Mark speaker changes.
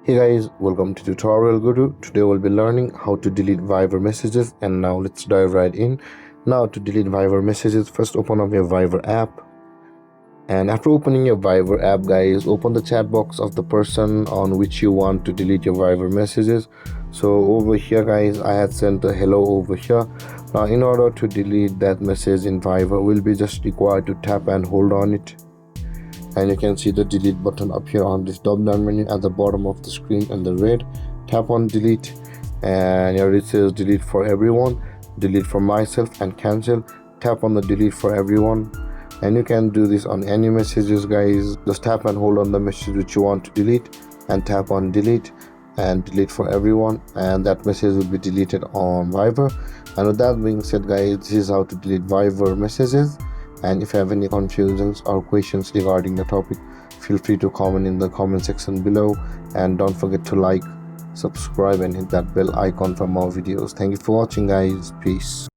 Speaker 1: Hey guys, welcome to Tutorial Guru. Today we'll be learning how to delete Viber messages, and now let's dive right in. Now to delete Viber messages, first open up your Viber app, and after opening your Viber app, guys, open the chat box of the person on which you want to delete your Viber messages. So over here, guys, I had sent a hello over here. Now in order to delete that message in Viber, we'll be just required to tap and hold on it, and you can see the delete button up here on this drop down menu at the bottom of the screen in the red. Tap on delete, and here it says delete for everyone, delete for myself, and cancel. Tap on the delete for everyone, and you can do this on any messages, guys. Just tap and hold on the message which you want to delete and tap on delete and delete for everyone, and that message will be deleted on Viber. And with that being said, guys, this is how to delete Viber messages. And if you have any confusions or questions regarding the topic, feel free to comment in the comment section below, and don't forget to like, subscribe, and hit that bell icon for more videos. Thank you for watching, guys. Peace.